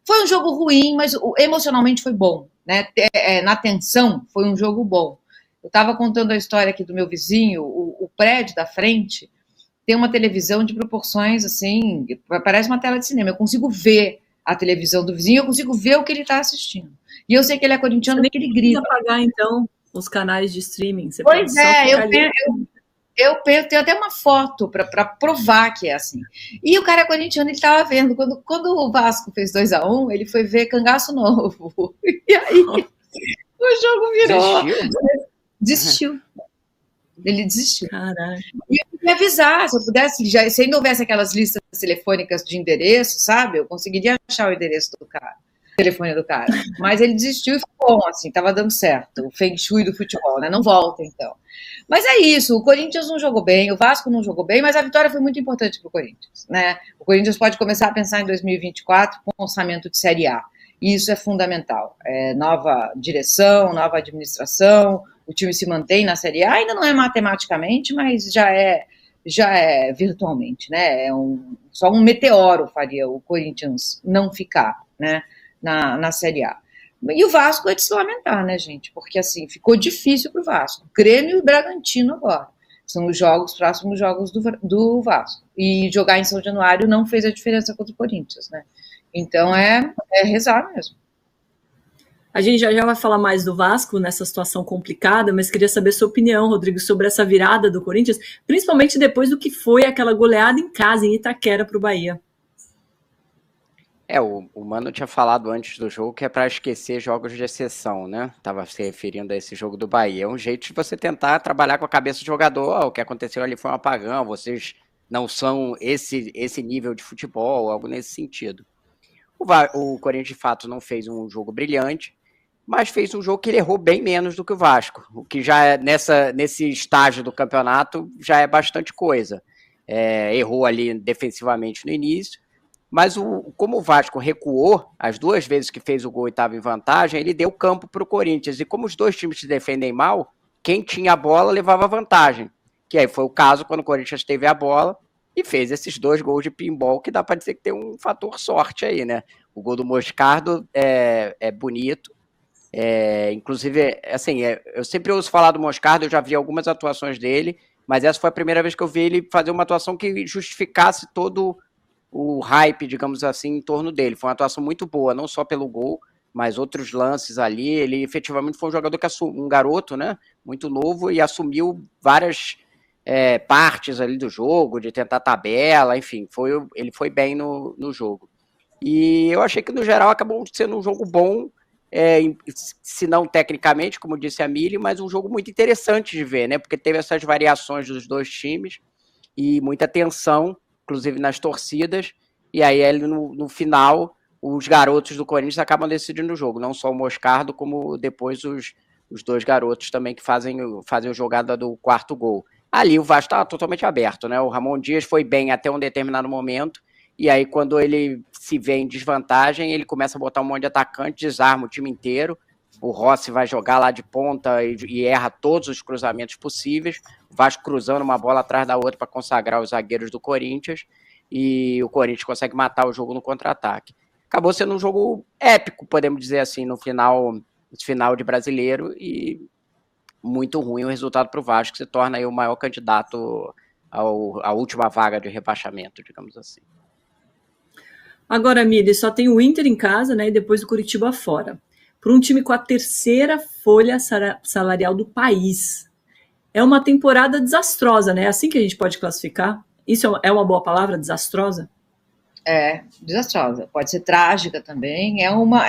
Foi um jogo ruim, mas emocionalmente foi bom, né? Na tensão, foi um jogo bom. Eu estava contando a história aqui do meu vizinho, o prédio da frente tem uma televisão de proporções, assim, parece uma tela de cinema. Eu consigo ver a televisão do vizinho, eu consigo ver o que ele está assistindo. E eu sei que ele é corintiano porque ele grita. Você nem precisa pagar, então, os canais de streaming. Você pois pode só ficar ali. Eu tenho até uma foto para provar que é assim. E o cara corintiano, ele estava vendo, quando o Vasco fez 2-1, ele foi ver Cangaço Novo. E aí o jogo virou. Desistiu. Ele desistiu. Caraca. E eu queria avisar, se eu pudesse, se ainda houvesse aquelas listas telefônicas de endereço, sabe? Eu conseguiria achar o endereço do cara, o telefone do cara. Mas ele desistiu e ficou bom, assim, tava dando certo. O feng shui do futebol, né? Não volta, então. Mas é isso, o Corinthians não jogou bem, o Vasco não jogou bem, mas a vitória foi muito importante para o Corinthians, né? O Corinthians pode começar a pensar em 2024 com orçamento de Série A. E isso é fundamental. Nova direção, nova administração, o time se mantém na Série A, ainda não é matematicamente, mas já é virtualmente, né? Só um meteoro faria o Corinthians não ficar, né, na Série A. E o Vasco é de se lamentar, né, gente? Porque, assim, ficou difícil para o Vasco. Grêmio e Bragantino agora. São os próximos jogos do Vasco. E jogar em São Januário não fez a diferença contra o Corinthians, né? Então, é rezar mesmo. A gente já vai falar mais do Vasco nessa situação complicada, mas queria saber sua opinião, Rodrigo, sobre essa virada do Corinthians, principalmente depois do que foi aquela goleada em casa, em Itaquera, para o Bahia. O Mano tinha falado antes do jogo que é para esquecer jogos de exceção, né? Tava se referindo a esse jogo do Bahia. É um jeito de você tentar trabalhar com a cabeça do jogador. O que aconteceu ali foi um apagão, vocês não são esse nível de futebol, algo nesse sentido. O Corinthians, de fato, não fez um jogo brilhante, mas fez um jogo que ele errou bem menos do que o Vasco, o que já é nesse estágio do campeonato já é bastante coisa. Errou ali defensivamente no início, mas como o Vasco recuou, as duas vezes que fez o gol e estava em vantagem, ele deu campo para o Corinthians. E como os dois times se defendem mal, quem tinha a bola levava vantagem. Que aí foi o caso quando o Corinthians teve a bola e fez esses 2 gols de pinball, que dá para dizer que tem um fator sorte aí, né? O gol do Moscardo é bonito. Inclusive, assim, eu sempre ouço falar do Moscardo, eu já vi algumas atuações dele, mas essa foi a primeira vez que eu vi ele fazer uma atuação que justificasse todo o hype, digamos assim, em torno dele. Foi uma atuação muito boa, não só pelo gol, mas outros lances ali. Ele efetivamente foi um jogador um garoto, né, muito novo, e assumiu várias partes ali do jogo, de tentar tabela, enfim, ele foi bem no jogo. E eu achei que, no geral, acabou sendo um jogo bom, se não tecnicamente, como disse a Mili, mas um jogo muito interessante de ver, né, porque teve essas variações dos dois times e muita tensão, inclusive nas torcidas, e aí no final os garotos do Corinthians acabam decidindo o jogo, não só o Moscardo, como depois os 2 garotos também que fazem a jogada do 4º gol. Ali o Vasco estava totalmente aberto, né? O Ramon Dias foi bem até um determinado momento, e aí quando ele se vê em desvantagem, ele começa a botar um monte de atacante, desarma o time inteiro. O Rossi vai jogar lá de ponta e erra todos os cruzamentos possíveis. O Vasco cruzando uma bola atrás da outra para consagrar os zagueiros do Corinthians. E o Corinthians consegue matar o jogo no contra-ataque. Acabou sendo um jogo épico, podemos dizer assim, no final de Brasileiro. E muito ruim o resultado para o Vasco, que se torna aí o maior candidato à última vaga de rebaixamento, digamos assim. Agora, Mili, só tem o Inter em casa, né? E depois o Curitiba fora. Para um time com a 3ª folha salarial do país. É uma temporada desastrosa, né? É assim que a gente pode classificar? Isso é uma boa palavra, desastrosa? Desastrosa. Pode ser trágica também.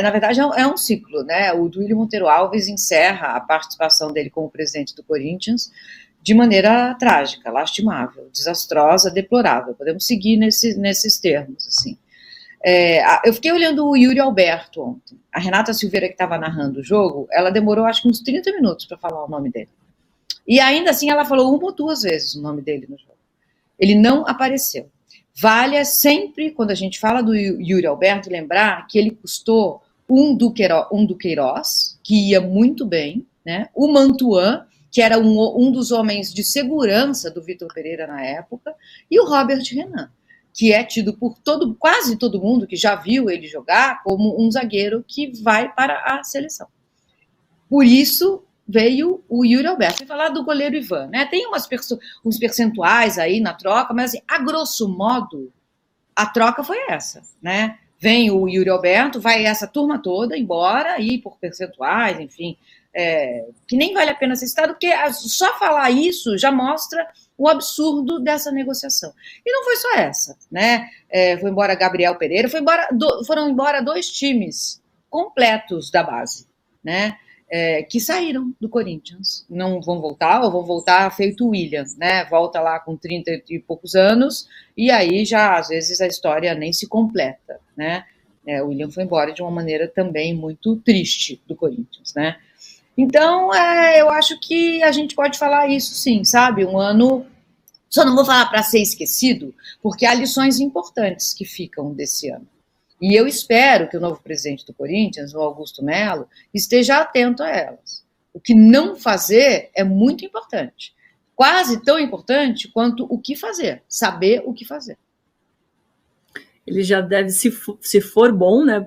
Na verdade, é um ciclo, né? O Duílio Monteiro Alves encerra a participação dele como presidente do Corinthians de maneira trágica, lastimável, desastrosa, deplorável. Podemos seguir nesses termos, assim. Eu fiquei olhando o Yuri Alberto ontem. A Renata Silveira, que estava narrando o jogo, ela demorou acho que uns 30 minutos para falar o nome dele. E ainda assim ela falou 1 ou 2 vezes o nome dele no jogo. Ele não apareceu. Vale sempre, quando a gente fala do Yuri Alberto, lembrar que ele custou um Duqueiroz, que ia muito bem, né? O Mantuan, que era um dos homens de segurança do Vitor Pereira na época, e o Robert Renan. que é tido por quase todo mundo que já viu ele jogar como um zagueiro que vai para a seleção. Por isso veio o Yuri Alberto. Vou falar do goleiro Ivan, né? Tem uns percentuais aí na troca, mas assim, a grosso modo, a troca foi essa, né? Vem o Yuri Alberto, vai essa turma toda embora, aí por percentuais, enfim, que nem vale a pena ser citado, porque só falar isso já mostra o absurdo dessa negociação. E não foi só essa, né? Foi embora Gabriel Pereira, foram embora 2 times completos da base, né? Que saíram do Corinthians, não vão voltar, ou vão voltar feito o William, né? Volta lá com 30 e poucos anos, e aí já, às vezes, a história nem se completa, né? O William foi embora de uma maneira também muito triste do Corinthians, né? Então, eu acho que a gente pode falar isso sim, sabe? Um ano, só não vou falar para ser esquecido, porque há lições importantes que ficam desse ano. E eu espero que o novo presidente do Corinthians, o Augusto Melo, esteja atento a elas. O que não fazer é muito importante. Quase tão importante quanto o que fazer. Saber o que fazer. Ele já deve, se for bom, né?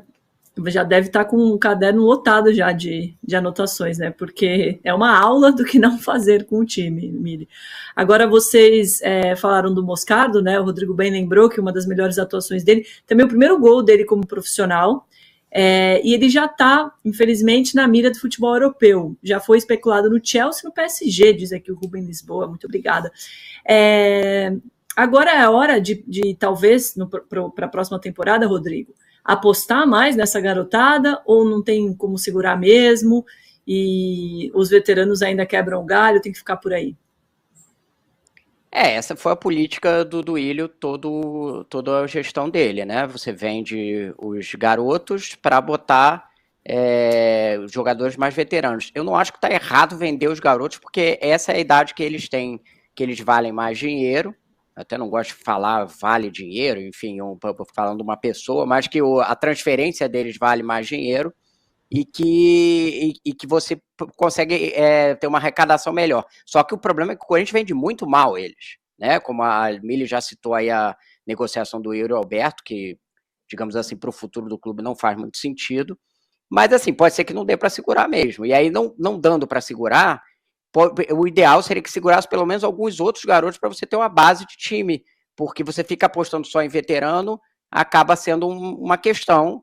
Já deve estar com um caderno lotado já de anotações, né? Porque é uma aula do que não fazer com o time, Mili. Agora, vocês falaram do Moscardo, né? O Rodrigo bem lembrou que uma das melhores atuações dele, também o primeiro gol dele como profissional, e ele já está, infelizmente, na mira do futebol europeu. Já foi especulado no Chelsea e no PSG, diz aqui o Rubem Lisboa. Muito obrigada. Agora é a hora de talvez, para a próxima temporada, Rodrigo, apostar mais nessa garotada, ou não tem como segurar mesmo, e os veteranos ainda quebram o galho, tem que ficar por aí? Essa foi a política do Duílio, toda a gestão dele, né? Você vende os garotos para botar os jogadores mais veteranos. Eu não acho que está errado vender os garotos, porque essa é a idade que eles têm, que eles valem mais dinheiro. Até não gosto de falar vale dinheiro, enfim, falando de uma pessoa, mas que a transferência deles vale mais dinheiro e que você consegue ter uma arrecadação melhor. Só que o problema é que o Corinthians vende muito mal eles, né? Como a Mili já citou aí a negociação do Yuri Alberto, que, digamos assim, para o futuro do clube não faz muito sentido, mas assim, pode ser que não dê para segurar mesmo. E aí, não dando para segurar, o ideal seria que segurasse pelo menos alguns outros garotos para você ter uma base de time, porque você fica apostando só em veterano, acaba sendo uma questão,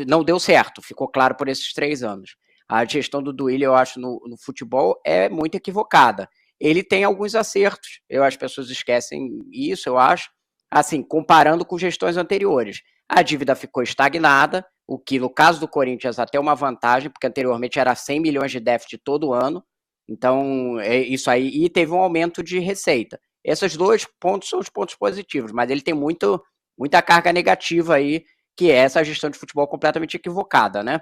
não deu certo, ficou claro por esses 3 anos. A gestão do Duílio, eu acho, no futebol é muito equivocada. Ele tem alguns acertos, as pessoas esquecem isso, eu acho, assim, comparando com gestões anteriores. A dívida ficou estagnada, o que no caso do Corinthians até uma vantagem, porque anteriormente era 100 milhões de déficit todo ano. Então, isso aí, e teve um aumento de receita. Esses 2 pontos são os pontos positivos, mas ele tem muita carga negativa aí, que é essa gestão de futebol completamente equivocada, né?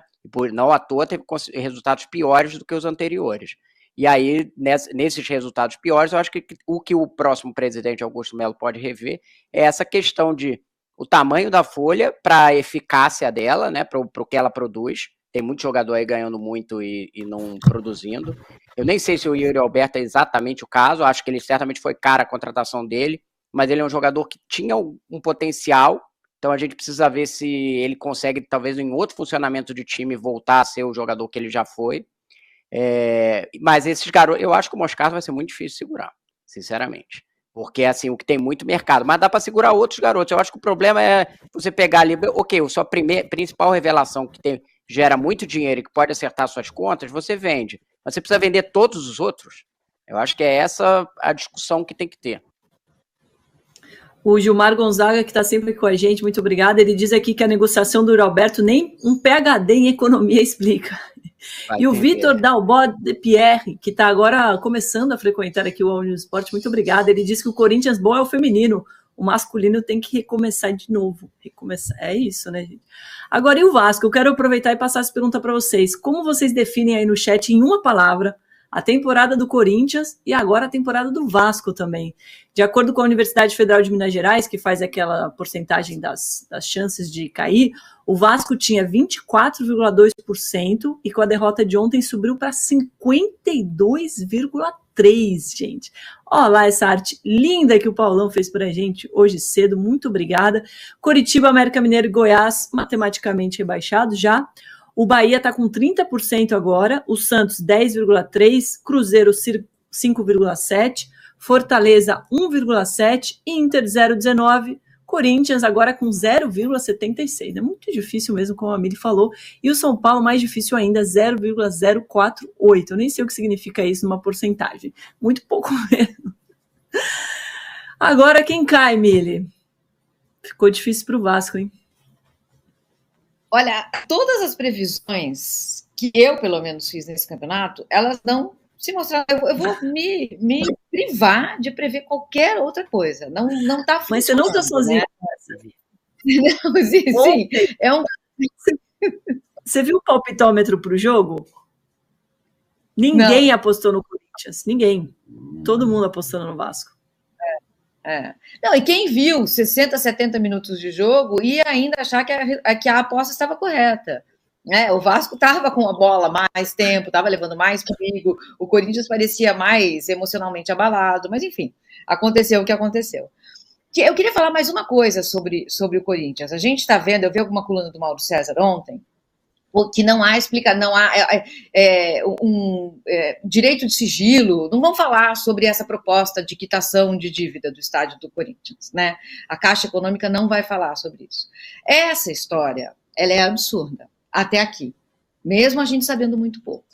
Não à toa teve resultados piores do que os anteriores. E aí, nesses resultados piores, eu acho que o que o próximo presidente Augusto Melo pode rever é essa questão de o tamanho da folha para a eficácia dela, né? Para o que ela produz. Tem muito jogador aí ganhando muito e não produzindo. Eu nem sei se o Yuri Alberto é exatamente o caso, acho que ele certamente foi cara a contratação dele, mas ele é um jogador que tinha um potencial, então a gente precisa ver se ele consegue, talvez em outro funcionamento de time, voltar a ser o jogador que ele já foi. Mas esses garotos, eu acho que o Moscardo vai ser muito difícil de segurar, sinceramente. Porque, assim, o que tem muito mercado, mas dá para segurar outros garotos. Eu acho que o problema é você pegar ali, ok, a sua principal revelação que gera muito dinheiro e que pode acertar suas contas, você vende. Mas você precisa vender todos os outros. Eu acho que é essa a discussão que tem que ter. O Gilmar Gonzaga, que está sempre com a gente, muito obrigado. Ele diz aqui que a negociação do Roberto nem um PhD em economia explica. E o Vitor Dalbó de Pierre, que está agora começando a frequentar aqui o All Sport, muito obrigado. Ele diz que o Corinthians bom é o feminino, o masculino tem que recomeçar de novo. É isso, né, gente? Agora, e o Vasco? Eu quero aproveitar e passar essa pergunta para vocês. Como vocês definem aí no chat, em uma palavra, a temporada do Corinthians e agora a temporada do Vasco também? De acordo com a Universidade Federal de Minas Gerais, que faz aquela porcentagem das chances de cair, o Vasco tinha 24,2% e com a derrota de ontem subiu para 52,3%. 3, gente. Olha lá essa arte linda que o Paulão fez pra gente hoje cedo, muito obrigada. Coritiba, América Mineiro e Goiás, matematicamente rebaixados já. O Bahia está com 30% agora, o Santos 10,3%, Cruzeiro 5,7%, Fortaleza 1,7% e Inter 0,19%. Corinthians agora com 0,76. É muito difícil mesmo, como a Mili falou. E o São Paulo, mais difícil ainda, 0,048. Eu nem sei o que significa isso numa porcentagem. Muito pouco mesmo. Agora quem cai, Mili? Ficou difícil para o Vasco, hein? Olha, todas as previsões que eu, pelo menos, fiz nesse campeonato, elas não se mostraram. Eu vou me privar de prever qualquer outra coisa. Não está funcionando. Mas você não está sozinho nessa. Não, sim. É um... Você viu o palpitômetro para o jogo? Ninguém apostou no Corinthians. Ninguém. Todo mundo apostando no Vasco. Não, e quem viu 60, 70 minutos de jogo ia ainda achar que a aposta estava correta. Né? O Vasco estava com a bola mais tempo, estava levando mais perigo, o Corinthians parecia mais emocionalmente abalado, mas enfim, aconteceu o que aconteceu. Eu queria falar mais uma coisa sobre o Corinthians. A gente está vendo, eu vi alguma coluna do Mauro César ontem, que não há direito de sigilo, não vão falar sobre essa proposta de quitação de dívida do estádio do Corinthians, né? A Caixa Econômica não vai falar sobre isso. Essa história, ela é absurda, até aqui, mesmo a gente sabendo muito pouco.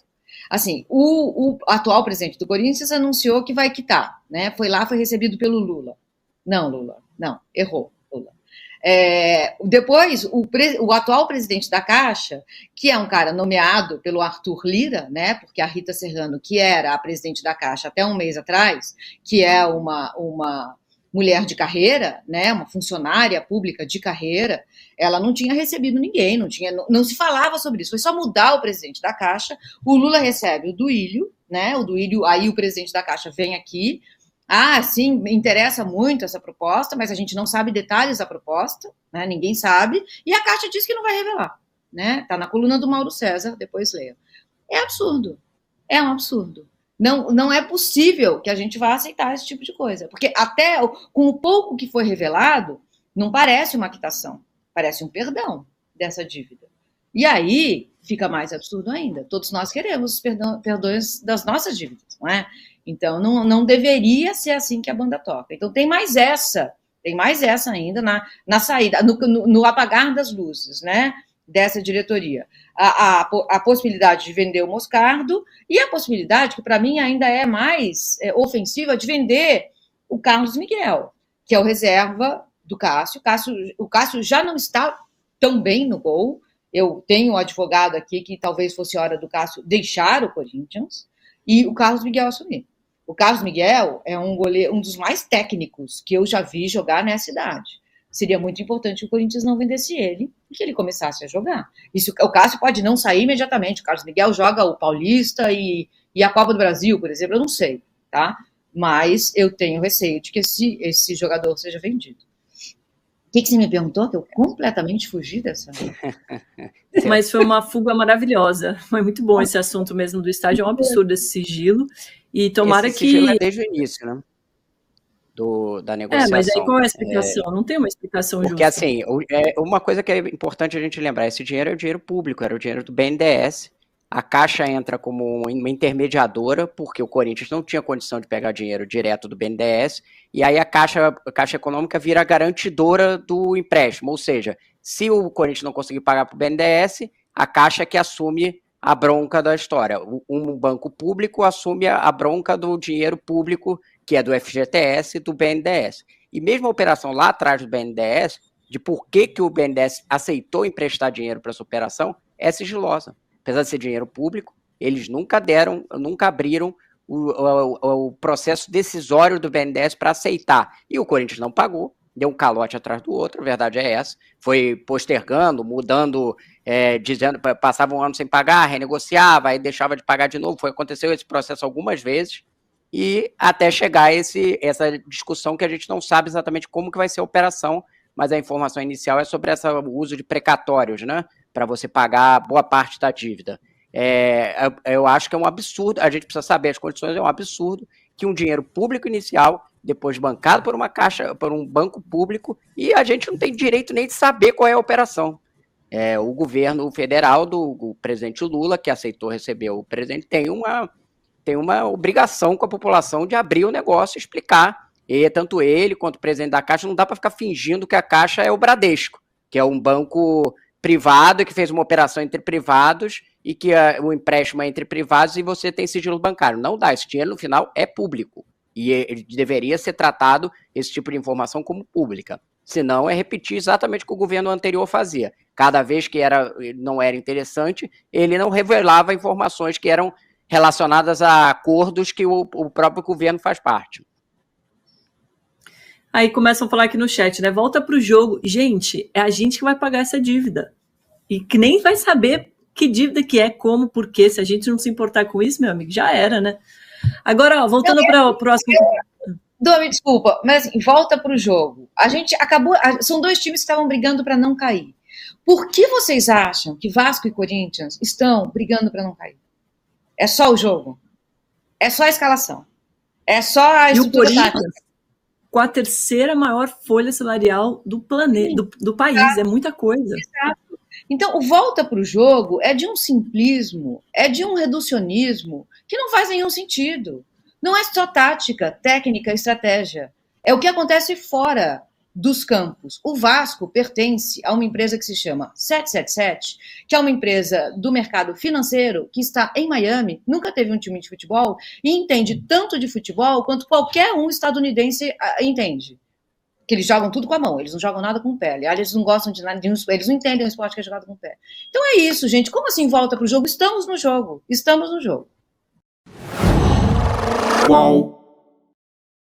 Assim, o atual presidente do Corinthians anunciou que vai quitar, né? Foi recebido pelo Lula. Não, Lula, não, errou, Lula. Depois, o atual presidente da Caixa, que é um cara nomeado pelo Arthur Lira, né, porque a Rita Serrano, que era a presidente da Caixa até um mês atrás, que é uma mulher de carreira, né, uma funcionária pública de carreira, ela não tinha recebido ninguém, não se falava sobre isso, foi só mudar o presidente da Caixa, o Lula recebe o Duílio, né, o Duílio, aí o presidente da Caixa vem aqui, sim, me interessa muito essa proposta, mas a gente não sabe detalhes da proposta, né? Ninguém sabe, e a Caixa diz que não vai revelar, né? Tá na coluna do Mauro César, depois leia. É absurdo, é um absurdo. Não é possível que a gente vá aceitar esse tipo de coisa, porque até com o pouco que foi revelado, não parece uma quitação, parece um perdão dessa dívida. E aí fica mais absurdo ainda. Todos nós queremos os perdões das nossas dívidas, não é? Então, não deveria ser assim que a banda toca. Então, tem mais essa ainda na saída, no apagar das luzes, né, dessa diretoria. A possibilidade de vender o Moscardo e a possibilidade, que para mim ainda é mais ofensiva, de vender o Carlos Miguel, que é o reserva do Cássio. O Cássio já não está tão bem no gol. Eu tenho um advogado aqui que talvez fosse hora do Cássio deixar o Corinthians e o Carlos Miguel assumir. O Carlos Miguel é um goleiro, um dos mais técnicos que eu já vi jogar nessa idade. Seria muito importante que o Corinthians não vendesse ele e que ele começasse a jogar. O Cássio pode não sair imediatamente. O Carlos Miguel joga o Paulista e a Copa do Brasil, por exemplo, eu não sei, tá? Mas eu tenho receio de que esse jogador seja vendido. O que você me perguntou? Que eu completamente fugi dessa. Mas foi uma fuga maravilhosa. Foi muito bom esse assunto mesmo do estádio. É um absurdo esse sigilo. E tomara esse sigilo que. É desde o início, né? Da negociação. Mas aí qual é a explicação? Não tem uma explicação justa. Porque, assim, uma coisa que é importante a gente lembrar: esse dinheiro é o dinheiro público, era o dinheiro do BNDES. A Caixa entra como uma intermediadora, porque o Corinthians não tinha condição de pegar dinheiro direto do BNDES, e aí a Caixa Econômica vira a garantidora do empréstimo, ou seja, se o Corinthians não conseguir pagar para o BNDES, a Caixa que assume a bronca da história. Um banco público assume a bronca do dinheiro público, que é do FGTS e do BNDES. E mesmo a operação lá atrás do BNDES, de por que o BNDES aceitou emprestar dinheiro para essa operação, é sigilosa. Apesar de ser dinheiro público, eles nunca abriram o processo decisório do BNDES para aceitar. E o Corinthians não pagou, deu um calote atrás do outro, a verdade é essa. Foi postergando, mudando, dizendo, passava um ano sem pagar, renegociava, aí deixava de pagar de novo. Aconteceu esse processo algumas vezes, e até chegar essa discussão que a gente não sabe exatamente como que vai ser a operação, mas a informação inicial é sobre o uso de precatórios, né? Para você pagar boa parte da dívida. Eu acho que é um absurdo, a gente precisa saber as condições, é um absurdo que um dinheiro público inicial, depois bancado por uma caixa, por um banco público, e a gente não tem direito nem de saber qual é a operação. O governo federal do presidente Lula, que aceitou receber o presidente, tem uma obrigação com a população de abrir o negócio e explicar. E tanto ele quanto o presidente da Caixa, não dá para ficar fingindo que a Caixa é o Bradesco, que é um banco privado que fez uma operação entre privados e que o empréstimo é entre privados e você tem sigilo bancário. Não dá, esse dinheiro no final é público. E ele deveria ser tratado, esse tipo de informação, como pública. Senão é repetir exatamente o que o governo anterior fazia. Cada vez que não era interessante, ele não revelava informações que eram relacionadas a acordos que o próprio governo faz parte. Aí começam a falar aqui no chat, né? Volta para o jogo. Gente, é a gente que vai pagar essa dívida. E que nem vai saber que dívida que é, como, por quê. Se a gente não se importar com isso, meu amigo, já era, né? Agora, ó, voltando para o próximo... Domi, desculpa, mas assim, volta para o jogo. A gente acabou... São dois times que estavam brigando para não cair. Por que vocês acham que Vasco e Corinthians estão brigando para não cair? É só o jogo? É só a escalação? É só a estrutura tática? Com a terceira maior folha salarial do planeta, do país, é muita coisa. Exato. Então, o volta para o jogo é de um simplismo, é de um reducionismo que não faz nenhum sentido. Não é só tática, técnica, estratégia. É o que acontece fora dos campos. O Vasco pertence a uma empresa que se chama 777, que é uma empresa do mercado financeiro que está em Miami, nunca teve um time de futebol e entende tanto de futebol quanto qualquer um estadunidense entende. Que eles jogam tudo com a mão, eles não jogam nada com o pé. Aliás, eles não gostam de nada, eles não entendem o esporte que é jogado com o pé. Então é isso, gente. Como assim volta para o jogo? Estamos no jogo. Estamos no jogo. Qual?